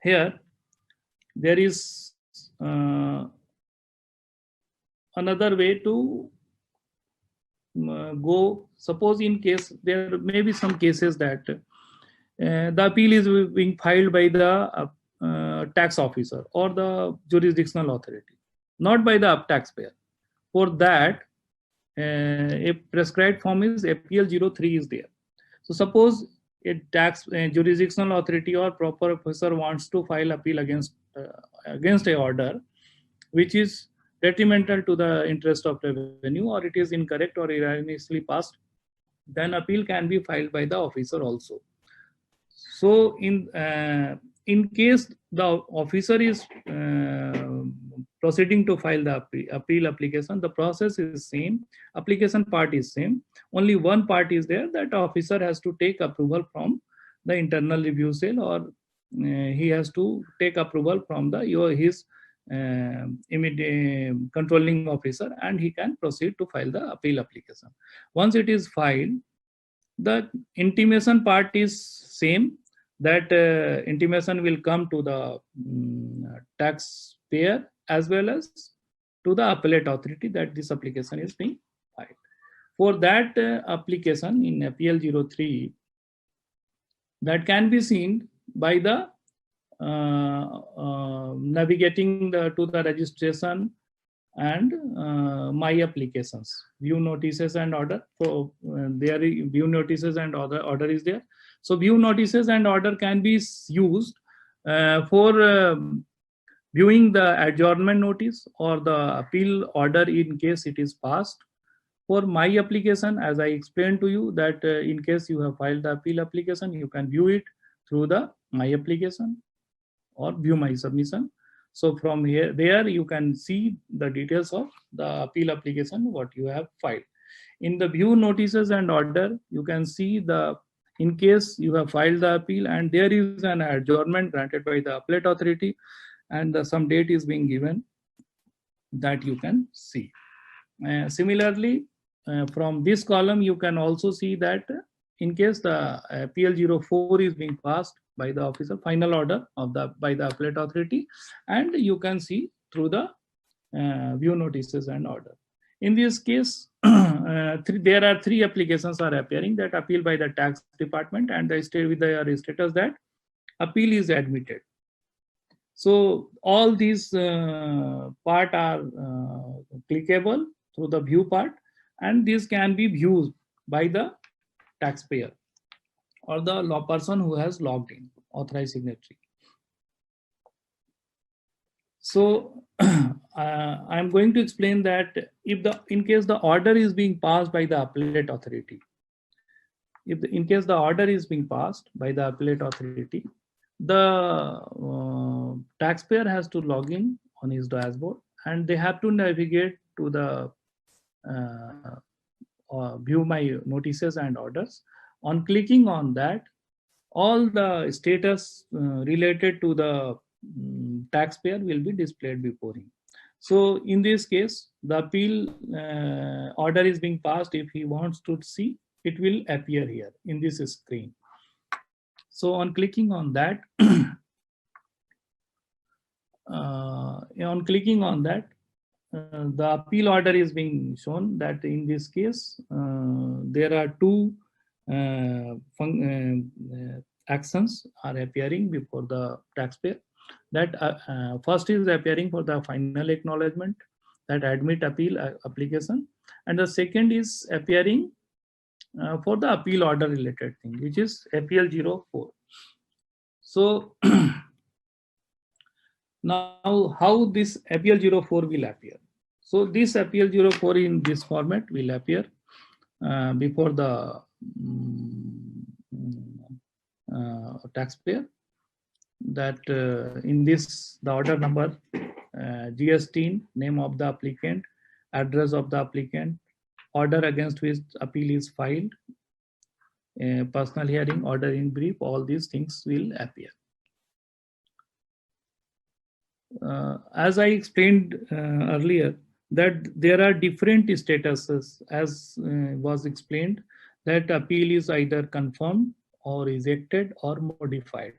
here there is another way to go. Suppose in case there may be some cases that the appeal is being filed by the tax officer or the jurisdictional authority, not by the taxpayer. For that, a prescribed form is APL 03 is there. So suppose a tax jurisdictional authority or proper officer wants to file appeal against a order which is detrimental to the interest of revenue, or it is incorrect or erroneously passed, then appeal can be filed by the officer also. So in case the officer is proceeding to file the appeal application, the process is same, application part is same. Only one part is there, that officer has to take approval from the internal review cell, or he has to take approval from the his immediate controlling officer, and he can proceed to file the appeal application. Once it is filed, the intimation part is same, that intimation will come to the taxpayer as well as to the appellate authority that this application is being filed. For that application in APL 03, that can be seen by the navigating to the registration and my applications, view notices and order. So there view notices and order is there. So view notices and order can be used for viewing the adjournment notice or the appeal order in case it is passed. For my application, as I explained to you, that in case you have filed the appeal application, you can view it through the my application or view my submission. So from here, there you can see the details of the appeal application, what you have filed. In the view notices and order, you can see the, in case you have filed the appeal and there is an adjournment granted by the appellate authority and some date is being given, that you can see. Similarly, from this column, you can also see that in case the APL 04 is being passed by the officer, final order of the by the appellate authority, and you can see through the view notices and order. In this case, there are three applications are appearing, that appeal by the tax department, and they stay with their status that appeal is admitted. So all these part are clickable through the view part, and this can be viewed by the taxpayer or the law person who has logged in, authorized signatory. So I'm going to explain that if in case the order is being passed by the appellate authority, in case the order is being passed by the appellate authority, the taxpayer has to log in on his dashboard, and they have to navigate to the view my notices and orders. On clicking on that, all the status related to the taxpayer will be displayed before him. So in this case, the appeal order is being passed. If he wants to see, it will appear here in this screen. So on clicking on that, the appeal order is being shown, that in this case, there are two actions are appearing before the taxpayer. That first is appearing for the final acknowledgement, that admit appeal application, and the second is appearing for the appeal order related thing, which is APL 04. So now how this APL 04 will appear? So this APL 04 in this format will appear before the taxpayer, that in this the order number, GST, name of the applicant, address of the applicant, order against which appeal is filed, personal hearing, order in brief, all these things will appear. As I explained earlier, that there are different statuses, as was explained, that appeal is either confirmed or rejected or modified.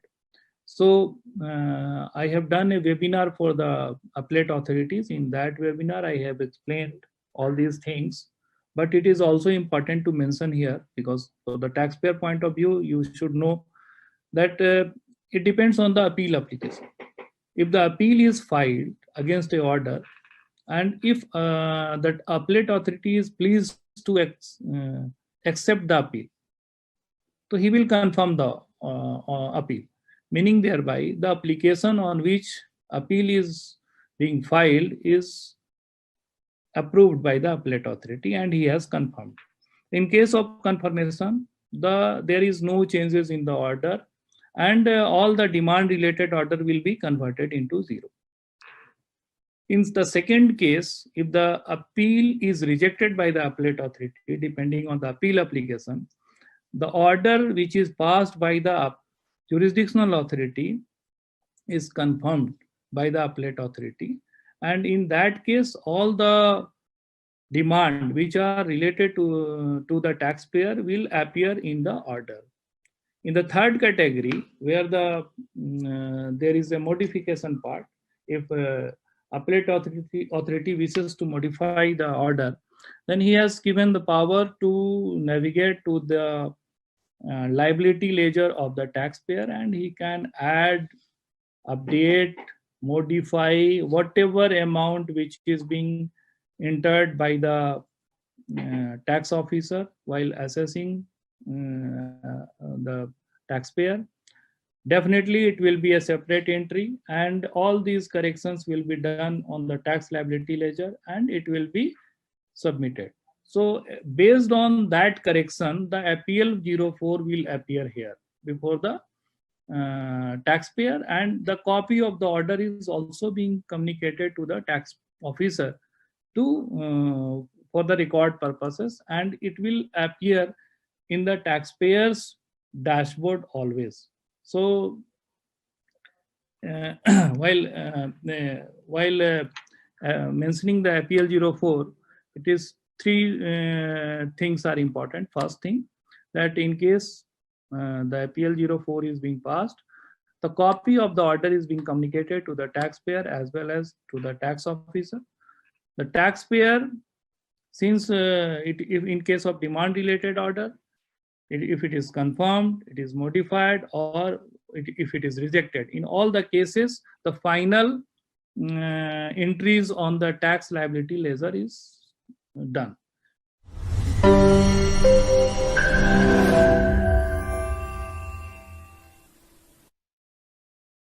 So I have done a webinar for the appellate authorities. In that webinar, I have explained all these things, but it is also important to mention here, because from the taxpayer point of view, you should know that it depends on the appeal application. If the appeal is filed against a order, and if that appellate authority is pleased to accept the appeal, so he will confirm the appeal, meaning thereby the application on which appeal is being filed is approved by the appellate authority and he has confirmed. In case of confirmation, there is no changes in the order, and all the demand related order will be converted into zero. In the second case, if the appeal is rejected by the appellate authority, depending on the appeal application, the order which is passed by the jurisdictional authority is confirmed by the appellate authority, and in that case all the demand which are related to the taxpayer will appear in the order. In the third category, where there is a modification part, if appellate authority wishes to modify the order, then he has given the power to navigate to the liability ledger of the taxpayer, and he can add, update, modify whatever amount which is being entered by the tax officer while assessing the taxpayer. Definitely it will be a separate entry, and all these corrections will be done on the tax liability ledger and it will be submitted. So based on that correction, the appeal 04 will appear here before the taxpayer, and the copy of the order is also being communicated to the tax officer to for the record purposes, and it will appear in the taxpayer's dashboard always. So while mentioning the appeal 04, it is three things are important. First thing, that in case the appeal 04 is being passed, the copy of the order is being communicated to the taxpayer as well as to the tax officer. The taxpayer, since if in case of demand related order, if it is confirmed, it is modified, or if it is rejected, in all the cases, the final entries on the tax liability ledger is done.